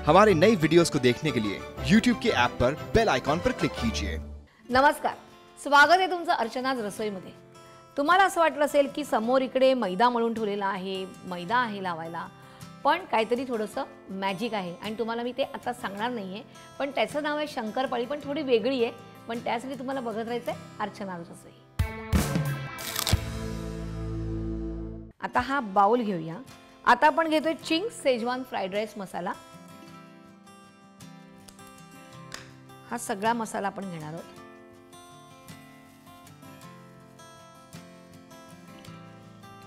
हमारे नए वीडियोस को देखने के लिए YouTube के ऐप पर बेल आइकॉन पर क्लिक कीजिए। नमस्कार, स्वागत आहे तुमचं अर्चनाज रसोईमध्ये। तुम्हाला असं वाटलं असेल की समोर इकडे मैदा मळून ठेवलेला आहे, मैदा आहे लावायला, पण काहीतरी थोडंसं मॅजिक आहे आणि तुम्हाला मी ते आता सांगणार नाहीये, पण त्याचं नाव आहे शंकरपाळी, पण थोडी वेगळी आहे, पण त्यासाठी तुम्हाला बघत राहायचं आहे अर्चनाज रसोई। आता हा बाउल घेऊया। आता आपण घेतोय चिंग्स शेजवान फ्राइड राईस मसाला। हा सगळा मसाला आपण घेणार आहोत।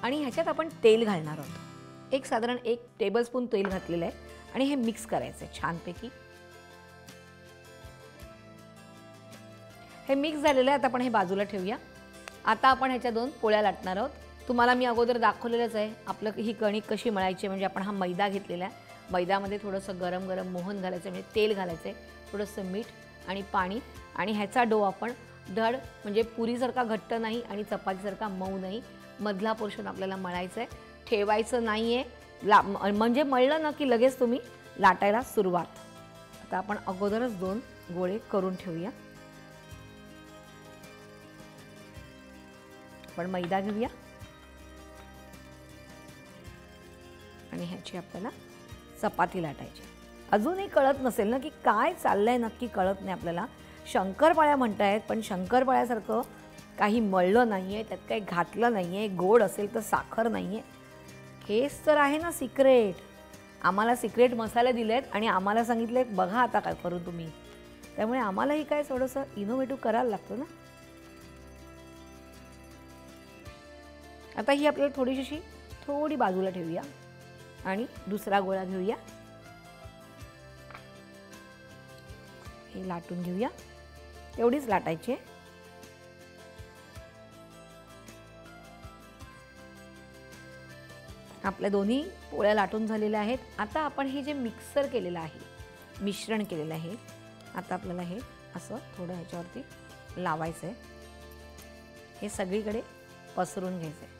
आणि ह्याच्यात आपण तेल घालणार आहोत। एक साधारण 1 टेबलस्पून तेल घातलेलं आहे आणि हे मिक्स करायचं आहे छानपैकी। हे मिक्स झालेलं आहे, आता आपण हे बाजूला ठेवूया। आता आपण ह्याच्या 2 पोळ्या लाटणार आहोत। तुम्हाला मी अगोदर दाखवलेलंच आहे आपलं ही कणिक कशी मळायची, म्हणजे आपण हा मैदा घेतलेला आहे। मैद्यामध्ये थोडंसं गरम गरम मोहन घालायचं, म्हणजे तेल घालायचं, थोडंसं मीठ आणि पाणी, आणि ह्याचा डो आपण धड म्हणजे पुरीसारखा घट्ट नाही आणि चपातीसारखा मऊ नाही, मधला पोर्शन आपल्याला मळायचा आहे, ठेवायचं नाहीये, म्हणजे मळलं ना की लगेच तुम्ही लाटायला सुरुवात। आता आपण अगोदरच 2 गोळे करून ठेवूया। आपण मैदा घेऊया आणि ह्याची आपल्याला चपाती लाटायची। अजूनही कळत नसेल ना की काय चाललंय, नक्की कळत नाही आपल्याला। शंकरपाळ्या म्हणतायत, पण शंकरपाळ्यासारखं काही मळलं नाहीये, त्यात काही घातलं नाहीये, गोड असेल तर साखर नाहीये। हेच तर आहे ना सिक्रेट। आम्हाला सिक्रेट मसाले दिलेत आणि आम्हाला सांगितले बघा आता काय करू तुम्ही, त्यामुळे आम्हालाही काय थोडंसं इनोव्हेटिव्ह करायला लागतं ना। आता ही आपल्याला थोडी बाजूला ठेवूया आणि दुसरा गोळा घेऊया, हे लाटून घेऊया। एवढीच लाटायची आहे। आपल्या दोन्ही पोळ्या लाटून झालेल्या आहेत। आता आपण हे जे मिक्सर केलेलं आहे, मिश्रण केलेलं आहे, आता आपल्याला हे असं थोडं ह्याच्यावरती लावायचं आहे, हे सगळीकडे पसरून घ्यायचं आहे।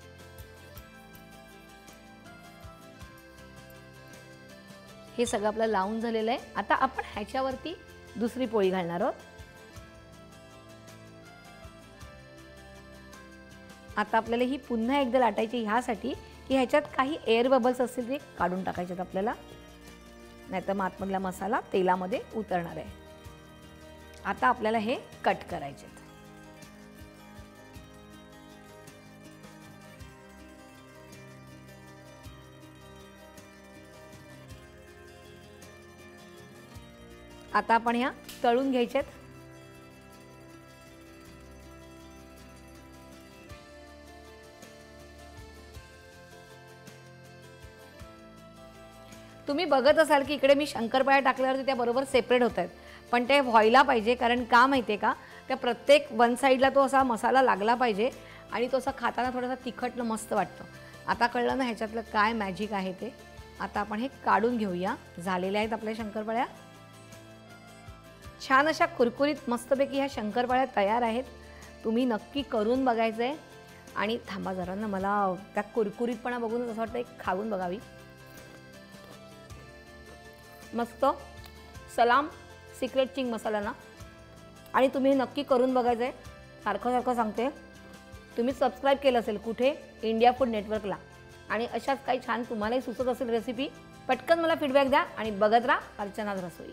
हे सगळं आपलं लावून झालेलं आहे। आता आपण ह्याच्यावरती दुसरी पोळी घालणार आहोत। आता आपल्याला ही पुन्हा एकदा लाटायची, ह्यासाठी की ह्याच्यात काही एअर बबल्स असतील ते काढून टाकायचे आपल्याला, नाहीतर मग आतमधला मसाला तेलामध्ये उतरणार आहे। आता आपल्याला हे कट करायचे। आता आपण ह्या तळून घ्यायच्यात। तुम्ही बघत असाल की इकडे मी शंकरपाळ्या टाकल्यावरती त्या बरोबर सेपरेट होत आहेत, पण ते व्हायला पाहिजे, कारण का माहिती आहे का, त्या प्रत्येक वन साईडला तो असा मसाला लागला पाहिजे आणि तो असा खाताना थोडासा तिखट मस्त वाटतं। आता कळलं ना ह्याच्यातलं काय मॅजिक आहे ते। आता आपण हे काढून घेऊया। झालेल्या आहेत आपल्या शंकरपाळ्या, छान अशा कुरकुरीत मस्तपैकी ह्या शंकरपाळ्या तयार आहेत। तुम्ही नक्की करून बघायचं आहे। आणि थांबा जरा ना, मला त्या कुरकुरीतपणा बघून असं वाटतं एक खाऊन बघावी। मस्त सलाम सिक्रेट चिंग मसाला ना, आणि तुम्ही नक्की करून बघायचं आहे। सारखं सांगते, तुम्ही सबस्क्राईब केलं असेल कुठे, इंडिया फूड नेटवर्कला, आणि अशाच काही छान तुम्हालाही सुचत असेल रेसिपी, पटकन मला फीडबॅक द्या आणि बघत राहा अर्चनाज रसोई।